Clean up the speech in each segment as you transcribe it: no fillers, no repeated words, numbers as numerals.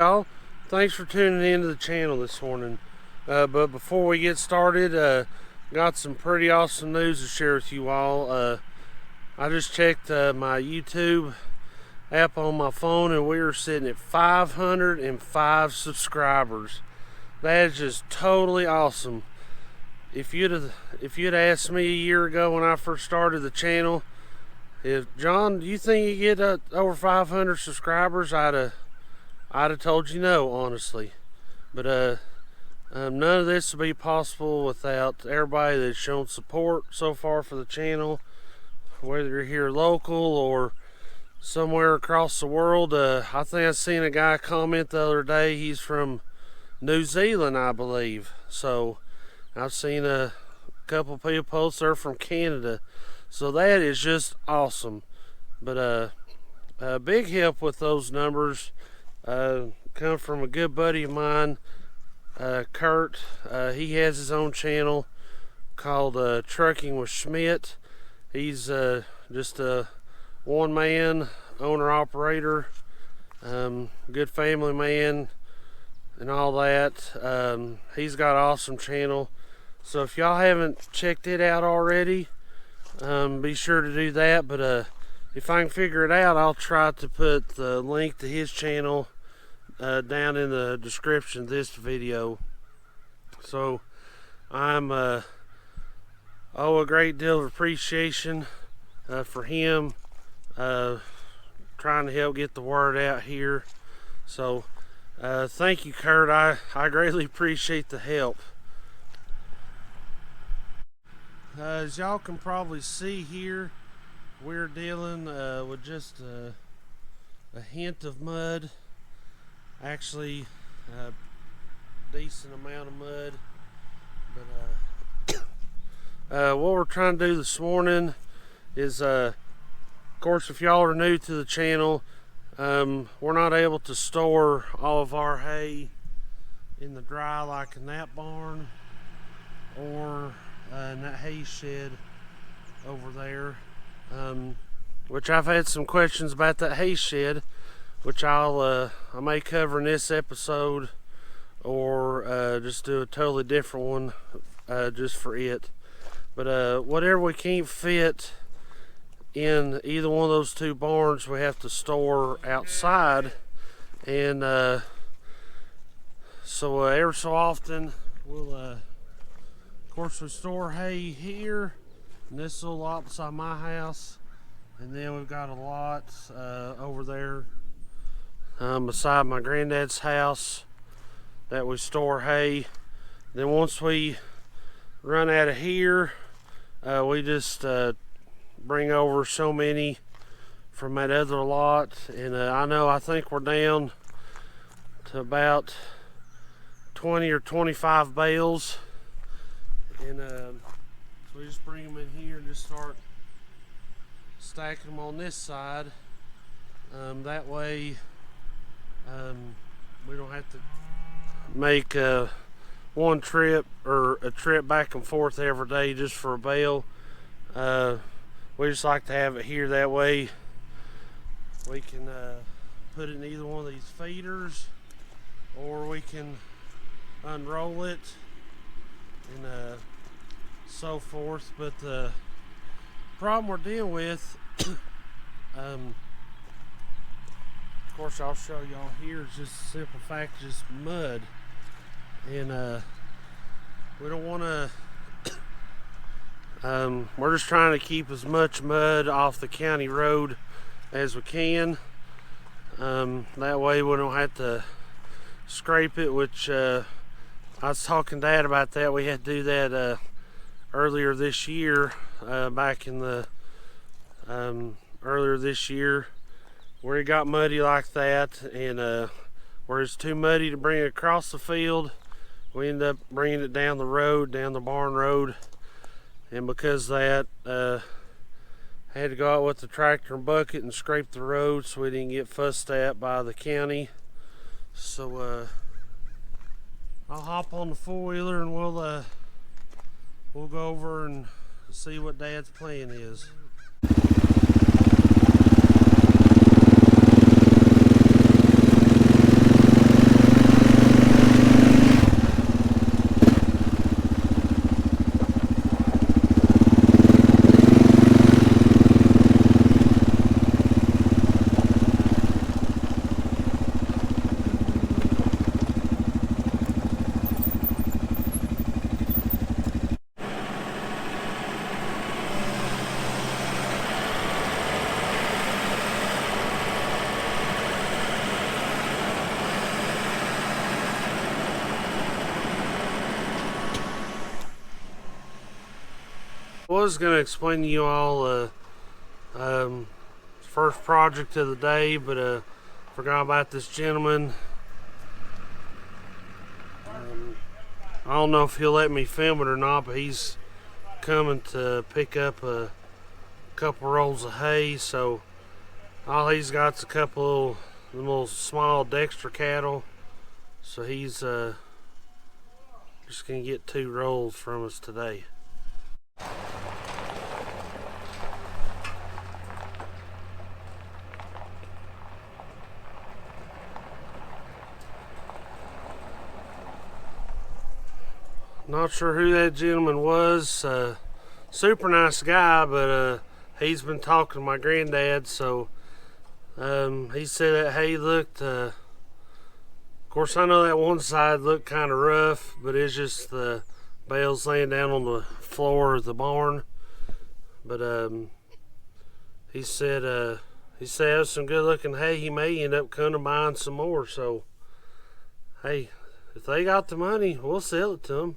Y'all, thanks for tuning into the channel this morning. But before we get started, got some pretty awesome news to share with you all. I just checked my YouTube app on my phone, and we are sitting at 505 subscribers. That is just totally awesome. If you'd asked me a year ago when I first started the channel, if John, do you think you get over 500 subscribers, I'd have told you no, honestly. But none of this would be possible without everybody that's shown support so far for the channel, whether you're here local or somewhere across the world. I think I seen a guy comment the other day. He's from New Zealand, I believe. So I've seen a couple people post they're from Canada. So that is just awesome. But a big help with those numbers come from a good buddy of mine, Kurt. He has his own channel called Trucking with Schmidt. He's just a one-man owner-operator, good family man and all that. He's got an awesome channel. So if y'all haven't checked it out already, be sure to do that. But if I can figure it out, I'll try to put the link to his channel down in the description of this video. So I'm owe a great deal of appreciation for him trying to help get the word out here. So thank you, Kurt. I greatly appreciate the help. As y'all can probably see here, we're dealing with just a hint of mud. Actually, a decent amount of mud. But what we're trying to do this morning is, of course, if y'all are new to the channel, we're not able to store all of our hay in the dry like in that barn or in that hay shed over there. Which I've had some questions about that hay shed, which I may cover in this episode, or just do a totally different one just for it. But whatever we can't fit in either one of those two barns, we have to store outside. And so every so often we'll of course we store hay here in this little lot beside my house, and then we've got a lot over there beside my granddad's house that we store hay. Then once we run out of here, we just bring over so many from that other lot. And I think we're down to about 20 or 25 bales. And so we just bring them in here and just start stacking them on this side. That way we don't have to make one trip or a trip back and forth every day just for a bale. We just like to have it here, that way we can put it in either one of these feeders, or we can unroll it and so forth. But the problem we're dealing with, of course I'll show y'all here, is just a simple fact, just mud. And we don't want to we're just trying to keep as much mud off the county road as we can. That way we don't have to scrape it, which I was talking to Dad about that. We had to do that earlier this year, back in the earlier this year, where it got muddy like that, and where it's too muddy to bring it across the field, we end up bringing it down the road, down the barn road. And because of that, I had to go out with the tractor and bucket and scrape the road so we didn't get fussed at by the county. So I'll hop on the four-wheeler and we'll go over and see what Dad's plan is. was going to explain to you all first project of the day, but forgot about this gentleman. I don't know if he'll let me film it or not, but he's coming to pick up a couple rolls of hay. So all he's got's a couple little small Dexter cattle. So he's just gonna get 2 rolls from us today. Not sure who that gentleman was. Super nice guy, but he's been talking to my granddad, so he said that hay looked, of course I know that one side looked kind of rough, but it's just the bales laying down on the floor of the barn. But he said it was some good looking hay. He may end up coming to buying some more, so hey, if they got the money, we'll sell it to them.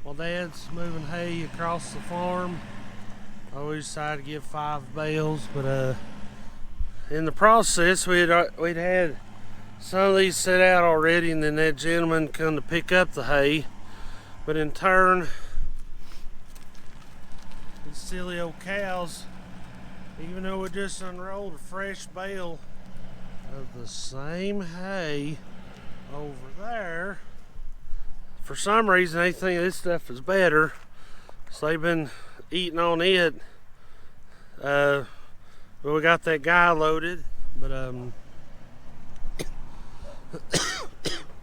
While Dad's moving hay across the farm, I always decided to give 5 bales, but in the process we'd had some of these set out already, and then that gentleman come to pick up the hay. But in turn, these silly old cows, even though we just unrolled a fresh bale of the same hay over there, for some reason they think this stuff is better, so they've been eating on it. But we got that guy loaded, but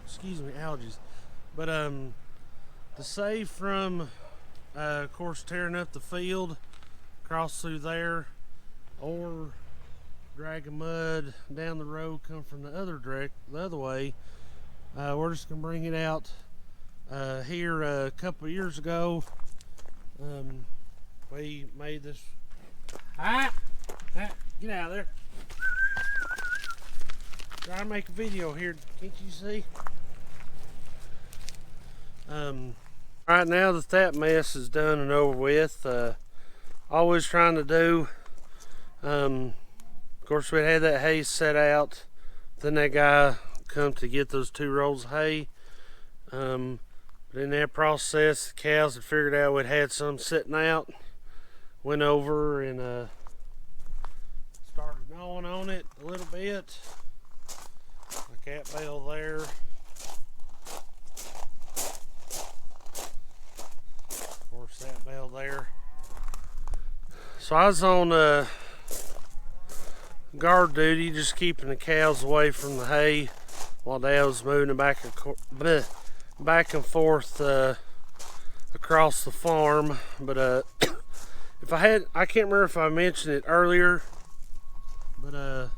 excuse me, allergies. But to save from of course tearing up the field across through there, or dragging mud down the road come from the other way, we're just gonna bring it out here. A couple of years ago, we made this. Get out of there. Trying to make a video here, can't you see? Right now that mess is done and over with, always trying to do, of course we had that hay set out, then that guy come to get those 2 rolls of hay. But in that process, the cows had figured out we'd had some sitting out, went over and started gnawing on it a little bit, like that bale there. Of course, that bale there. So I was on guard duty, just keeping the cows away from the hay while Dad was moving it back and forth across the farm. But I can't remember if I mentioned it earlier, but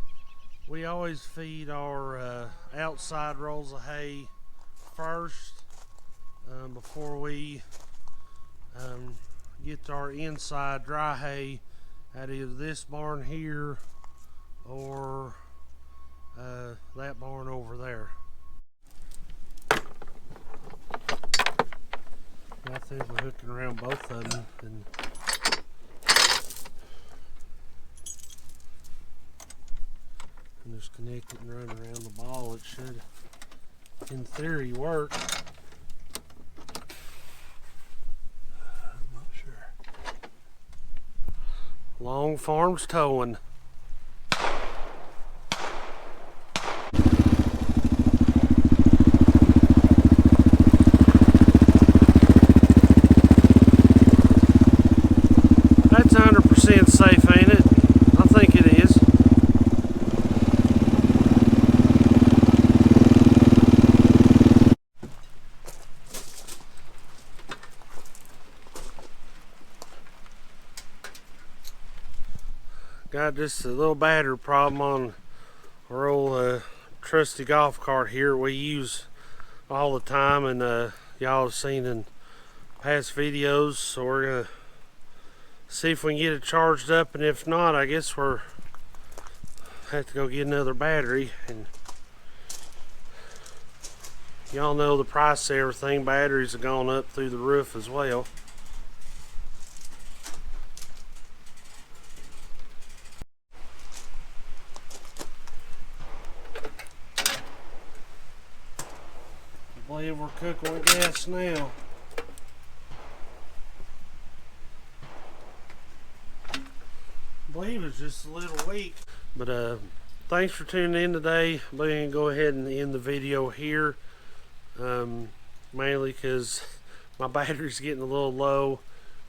we always feed our outside rolls of hay first before we get our inside dry hay at either this barn here or that barn over there. I think we're hooking around both of them and just connect it and run around the ball. It should, in theory, work. I'm not sure. Long Farms Towing. That's 100% safe, ain't it? I think it is. Got just a little battery problem on our old trusty golf cart here we use all the time, and y'all have seen in past videos, so we're gonna see if we can get it charged up, and if not, I guess we're have to go get another battery. And y'all know the price of everything. Batteries have gone up through the roof as well. I believe we're cooking with gas now. I believe it's just a little weak. But thanks for tuning in today. I'm going to go ahead and end the video here. Mainly because my battery's getting a little low.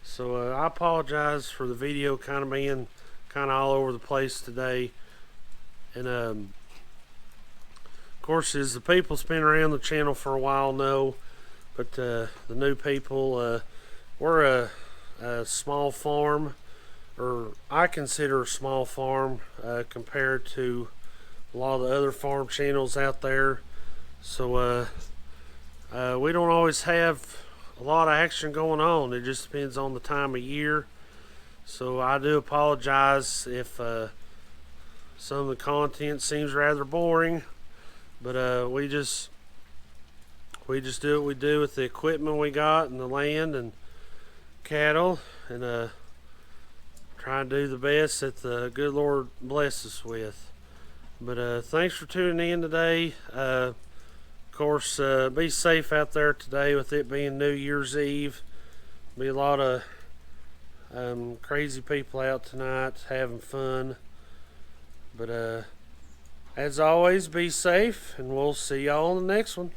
So I apologize for the video kind of being kind of all over the place today. And of course, as the people that's been around the channel for a while know, but the new people, we're a small farm, or I consider a small farm compared to a lot of the other farm channels out there. So we don't always have a lot of action going on. It just depends on the time of year. So I do apologize if some of the content seems rather boring, but we just do what we do with the equipment we got and the land and cattle, and try and do the best that the good Lord bless us with. But thanks for tuning in today. Of course, be safe out there today with it being New Year's Eve. Be a lot of crazy people out tonight having fun. But as always, be safe, and we'll see y'all on the next one.